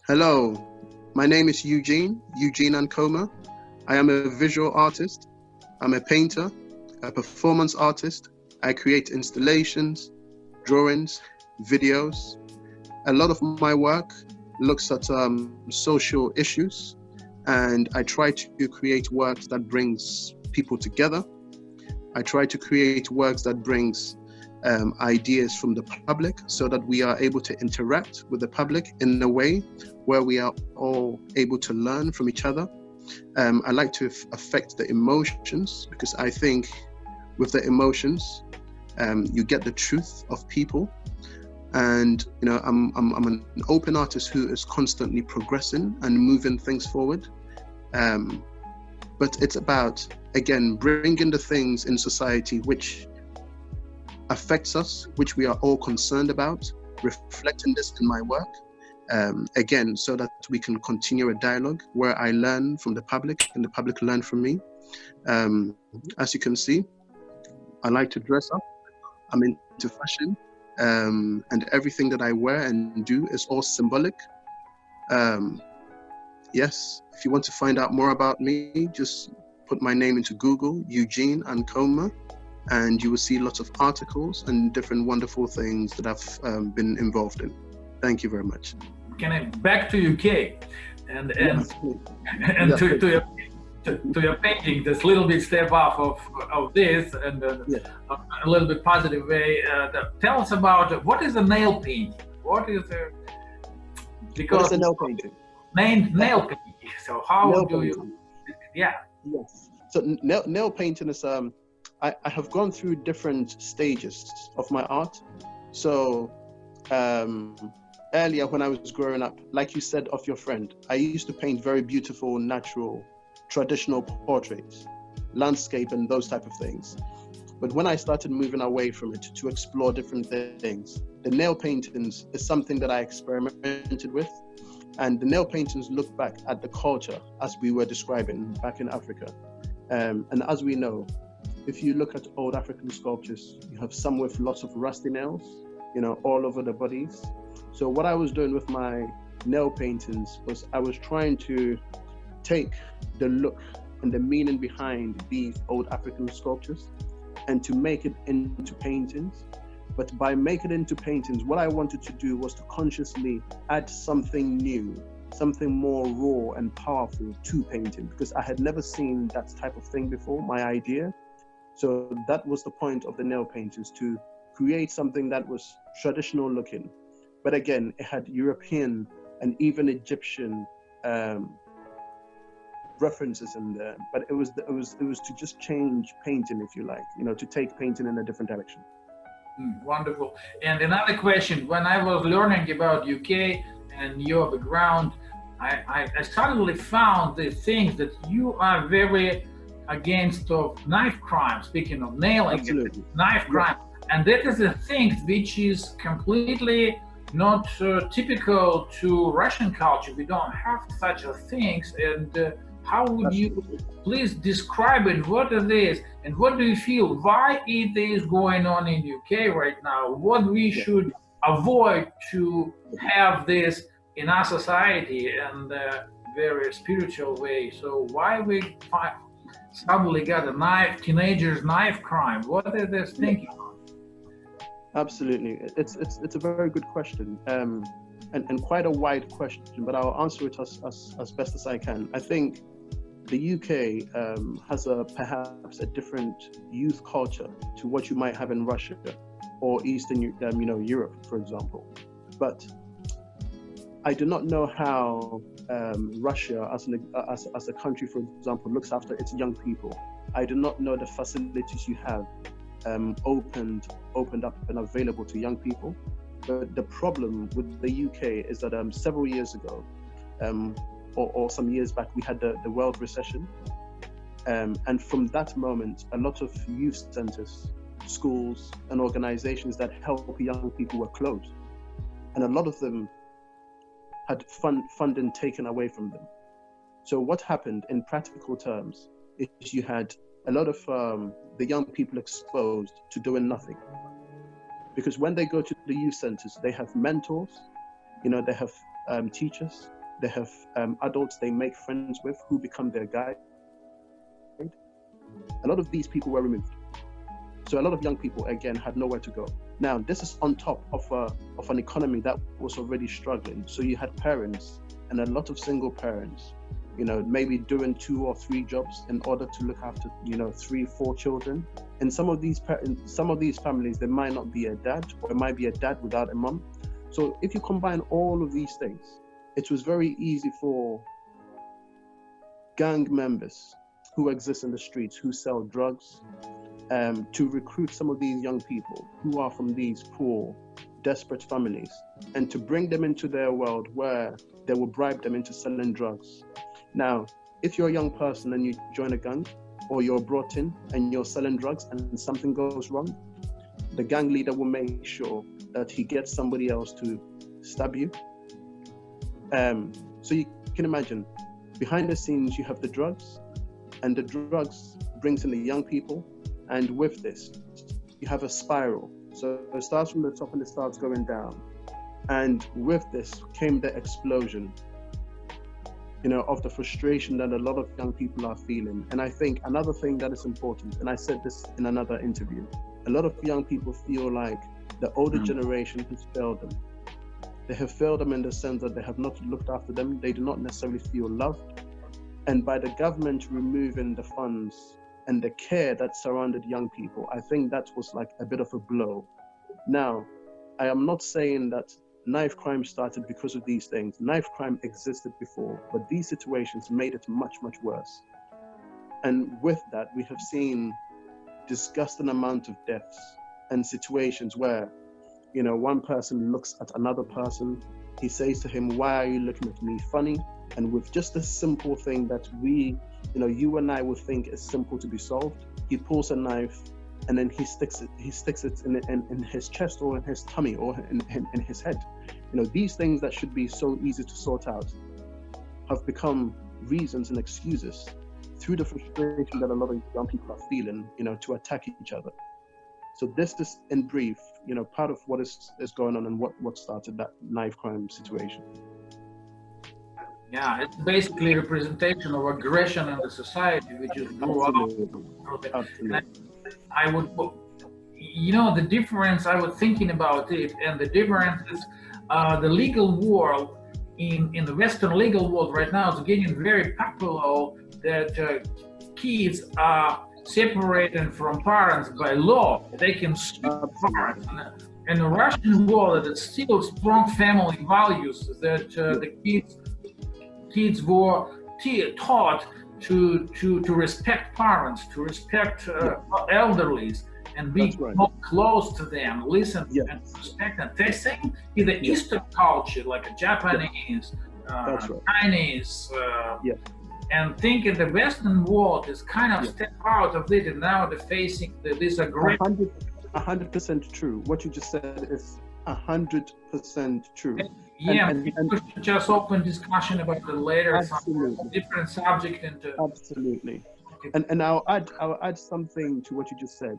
Hello, my name is Eugene Ankomah. I am a visual artist. I'm a painter, a performance artist. I create installations, drawings, videos. A lot of my work looks at social issues, and I try to create works that brings people together. I try to create works that brings ideas from the public so that we are able to interact with the public in a way where we are all able to learn from each other. I like to affect the emotions because I think with the emotions, you get the truth of people. And I'm an open artist who is constantly progressing and moving things forward. But it's about, again, bringing the things in society which affects us, which we are all concerned about, reflecting this in my work, again, so that we can continue a dialogue where I learn from the public and the public learn from me. As you can see, I like to dress up. I'm into fashion, and everything that I wear and do is all symbolic. Yes, if you want to find out more about me, just put my name into Google, Eugene Ankomah, and you will see lots of articles and different wonderful things that I've been involved in. Thank you very much. Can I back to UK and Yes, yes, to your painting, this little bit step off of this and a little bit positive way. Tell us about what is a nail painting? What is a nail painting? Nail painting. So how nail do painting. you? Yeah. Yes. So nail painting is I have gone through different stages of my art. So earlier when I was growing up, like you said of your friend, I used to paint very beautiful, natural, traditional portraits, landscape and those type of things. But when I started moving away from it to explore different things, the nail paintings is something that I experimented with. And the nail paintings look back at the culture as we were describing back in Africa. And as we know, if you look at old African sculptures, you have some with lots of rusty nails, all over the bodies. So what I was doing with my nail paintings was I was trying to take the look and the meaning behind these old African sculptures and to make it into paintings. But by making it into paintings, what I wanted to do was to consciously add something new, something more raw and powerful to painting, because I had never seen that type of thing before, my idea. So that was the point of the nail paintings, to create something that was traditional looking. But again, it had European and even Egyptian references in there. But it was to just change painting, if you like, to take painting in a different direction. Wonderful. And another question, when I was learning about UK and your background, I suddenly found the things that you are very against of knife crime, speaking of nailing, knife crime. And that is a thing which is completely not typical to Russian culture. We don't have such a things. And how would you please describe it? What it is, and what do you feel? Why it is going on in UK right now? What we should avoid to have this in our society and very spiritual way? So why we suddenly got a teenagers knife crime? What is this thinking? Absolutely, it's a very good question, and quite a wide question. But I'll answer it as best as I can. I think the UK has perhaps a different youth culture to what you might have in Russia or Eastern, Europe, for example. But I do not know how Russia, as a country, for example, looks after its young people. I do not know the facilities you have opened up and available to young people. But the problem with the UK is that several years ago, or some years back, we had the world recession. And from that moment, a lot of youth centers, schools, and organizations that help young people were closed. And a lot of them had funding taken away from them. So what happened in practical terms is you had a lot of the young people exposed to doing nothing. Because when they go to the youth centers, they have mentors, they have teachers, They have adults they make friends with who become their guide. A lot of these people were removed. So a lot of young people, again, had nowhere to go. Now, this is on top of an economy that was already struggling. So you had parents, and a lot of single parents, maybe doing 2 or 3 jobs in order to look after, 3, 4 children. And some of these families, there might not be a dad, or it might be a dad without a mom. So if you combine all of these things, it was very easy for gang members who exist in the streets, who sell drugs, to recruit some of these young people who are from these poor, desperate families, and to bring them into their world where they will bribe them into selling drugs. Now, if you're a young person and you join a gang, or you're brought in and you're selling drugs and something goes wrong, the gang leader will make sure that he gets somebody else to stab you. So you can imagine, behind the scenes, you have the drugs, and the drugs brings in the young people. And with this, you have a spiral. So it starts from the top and it starts going down. And with this came the explosion, of the frustration that a lot of young people are feeling. And I think another thing that is important, and I said this in another interview, a lot of young people feel like the older generation has failed them. They have failed them in the sense that they have not looked after them. They do not necessarily feel loved. And by the government removing the funds and the care that surrounded young people, I think that was like a bit of a blow. Now, I am not saying that knife crime started because of these things. Knife crime existed before, but these situations made it much, much worse. And with that, we have seen disgusting amount of deaths and situations where, one person looks at another person, he says to him, "Why are you looking at me funny?" And with just a simple thing that you and I would think is simple to be solved, he pulls a knife and then he sticks it in his chest or in his tummy or in his head. These things that should be so easy to sort out have become reasons and excuses through the frustration that a lot of young people are feeling, to attack each other. So this is, in brief, part of what is going on and what started that knife crime situation. Yeah, it's basically a representation of aggression in the society, which is grew up. Absolutely. I would, the difference, I was thinking about it, and the difference is the legal world, in the Western legal world right now, is getting very popular that kids are separated from parents by law. They can sue parents. In the Russian world, it's still strong family values that the kids were taught to respect parents, to respect elderlies, and be more close to them, listen and respect them. The same in the Eastern culture, like a Japanese, Chinese, and think in the Western world is kind of step out of it, and now they're facing this aggression. 100% true. What you just said is 100% true. And we should just open discussion about the later different subject into. Absolutely. And I'll add something to what you just said.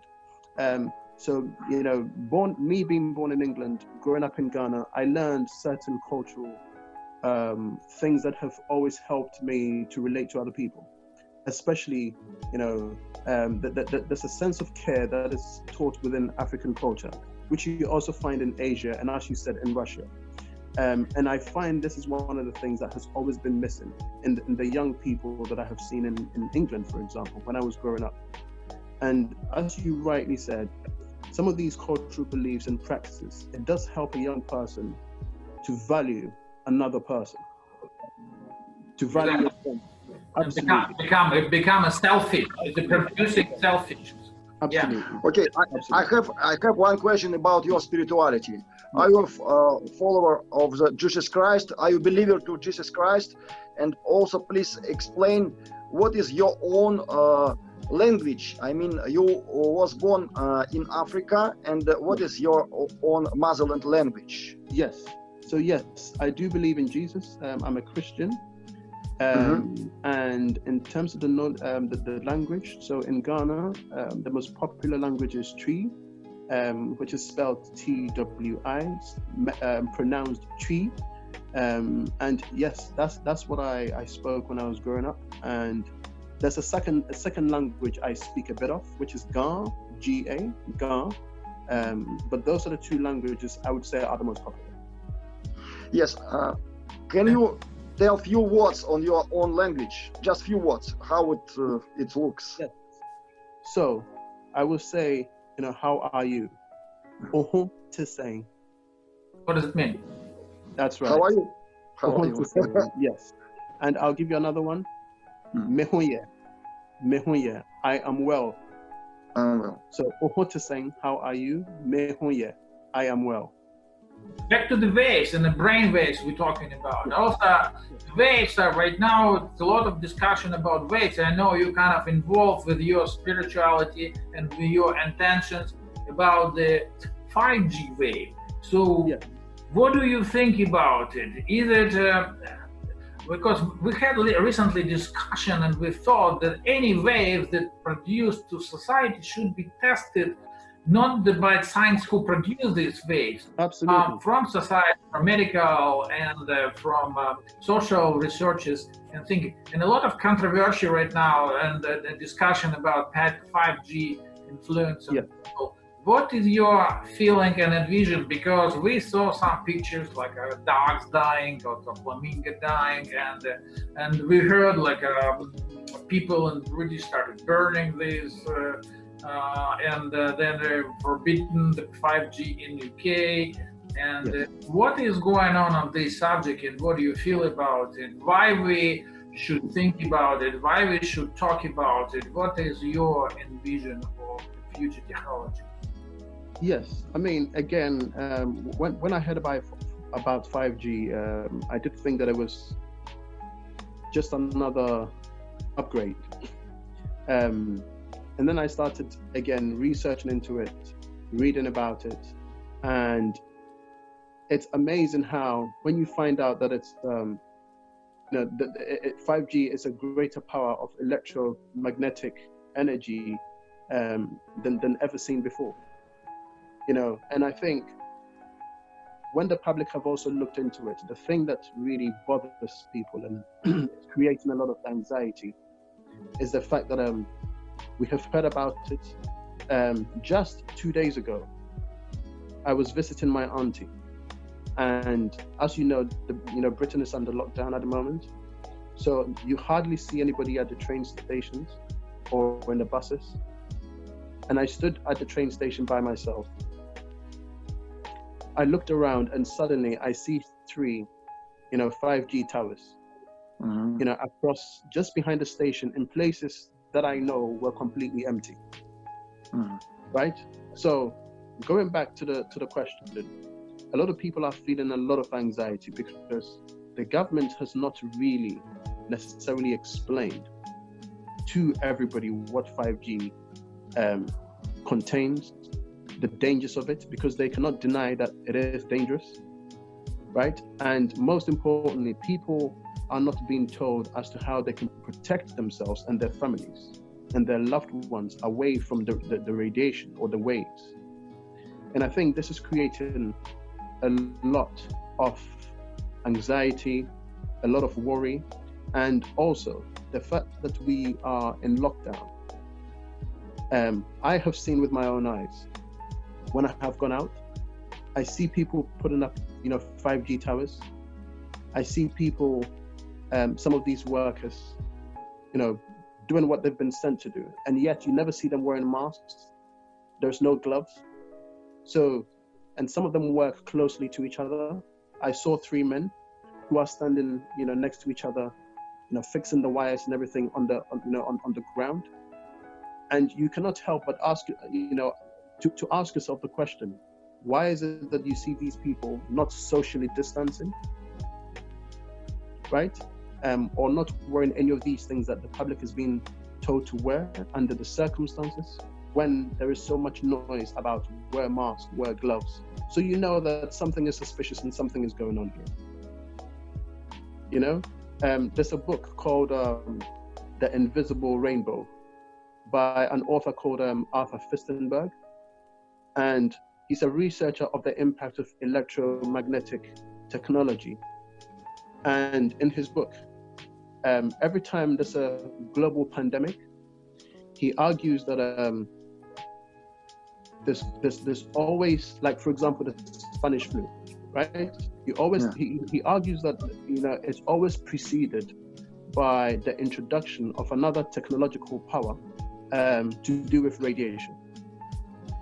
So being born in England, growing up in Ghana, I learned certain cultural things that have always helped me to relate to other people. Especially, there's a sense of care that is taught within African culture, which you also find in Asia, and as you said, in Russia. And I find this is one of the things that has always been missing in the young people that I have seen in England, for example, when I was growing up. And as you rightly said, some of these cultural beliefs and practices, it does help a young person to value another person, to value your friend. Absolutely. Become a selfish. It's producing selfish. Absolutely. Yeah. Okay, I have one question about your spirituality. Are you a follower of the Jesus Christ? Are you a believer to Jesus Christ? And also, please explain what is your own language. I mean, you was born in Africa, and what is your own motherland language? Yes. So yes, I do believe in Jesus. I'm a Christian. And in terms of the language, so in Ghana, the most popular language is Twi, which is spelled Twi, pronounced Twi. And yes, that's what I spoke when I was growing up. And there's a second language I speak a bit of, which is Ga, G-A, Ga. But those are the two languages I would say are the most popular. Yes. Can you tell few words on your own language? Just few words. How it looks. Yes. So I will say, how are you? To say. What does it mean? That's right. How are you? How are you? Yes. And I'll give you another one. Mehuye. Mehuye. I am well. Well. So to saying, how are you? Mehuye. I am well. Back to the waves and the brain waves we're talking about. Also, waves are right now, it's a lot of discussion about waves. I know you're kind of involved with your spirituality and with your intentions about the 5G wave. So yeah. What do you think about it? Is it, because we had recently discussion and we thought that any wave that produced to society should be tested not by science who produce these waves, absolutely, from society, from medical, and from social researches and thinking. And a lot of controversy right now and the discussion about 5G influence on people. What is your feeling and vision? Because we saw some pictures like dogs dying or a flamingo dying, and we heard like people in British started burning these. And then they're forbidden the 5G in UK. And what is going on this subject, and what do you feel about it? Why we should think about it? Why we should talk about it? What is your envision of future technology? Yes, I mean, again, when I heard about 5G, I did think that it was just another upgrade. And then I started, again, researching into it, reading about it. And it's amazing how, when you find out that it's, 5G is a greater power of electromagnetic energy than ever seen before. And I think when the public have also looked into it, the thing that really bothers people and is creating a lot of anxiety is the fact that we have heard about it. Just 2 days ago, I was visiting my auntie, and as you know, Britain is under lockdown at the moment, so you hardly see anybody at the train stations or in the buses. And I stood at the train station by myself. I looked around, and suddenly I see 3, 5G towers, across just behind the station in places that I know were completely empty. Right? So going back to the question, a lot of people are feeling a lot of anxiety because the government has not really necessarily explained to everybody what 5G contains, the dangers of it, because they cannot deny that it is dangerous, right? And most importantly, people are not being told as to how they can protect themselves and their families and their loved ones away from the radiation or the waves. And I think this is creating a lot of anxiety, a lot of worry, and also the fact that we are in lockdown. I have seen with my own eyes, when I have gone out, I see people putting up, 5G towers. I see people, some of these workers, doing what they've been sent to do, and yet you never see them wearing masks. There's no gloves. So, and some of them work closely to each other. I saw 3 men who are standing, next to each other, fixing the wires and everything on the ground. And you cannot help but ask, to ask yourself the question, why is it that you see these people not socially distancing, right? Or not wearing any of these things that the public has been told to wear under the circumstances, when there is so much noise about wear masks, wear gloves. So you know that something is suspicious and something is going on here. There's a book called The Invisible Rainbow by an author called Arthur Fistenberg. And he's a researcher of the impact of electromagnetic technology And in his book, every time there's a global pandemic, he argues that there's always, like for example, the Spanish flu, right? He argues that it's always preceded by the introduction of another technological power to do with radiation.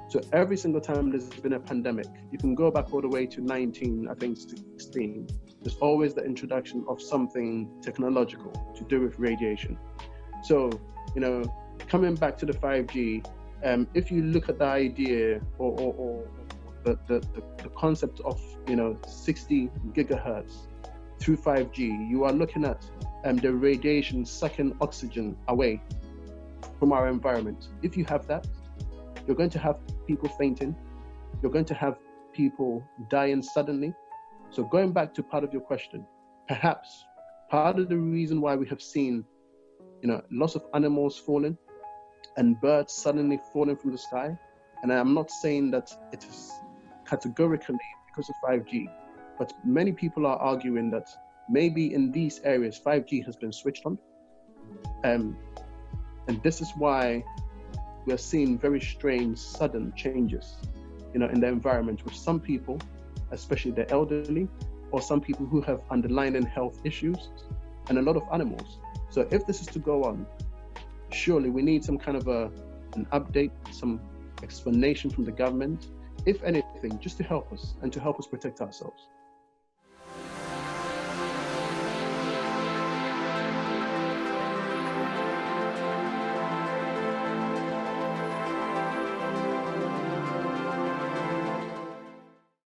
So every single time there's been a pandemic, you can go back all the way to 1916. There's always the introduction of something technological to do with radiation. So, coming back to the 5G, if you look at the idea or the concept of 60 gigahertz through 5G, you are looking at the radiation sucking oxygen away from our environment. If you have that, you're going to have people fainting, you're going to have people dying suddenly. So going back to part of your question, perhaps part of the reason why we have seen lots of animals falling and birds suddenly falling from the sky, and I'm not saying that it is categorically because of 5G, but many people are arguing that maybe in these areas 5G has been switched on, and this is why we are seeing very strange sudden changes in the environment with some people, especially the elderly, or some people who have underlying health issues, and a lot of animals. So if this is to go on, surely we need some kind of an update, some explanation from the government, if anything, just to help us and to help us protect ourselves.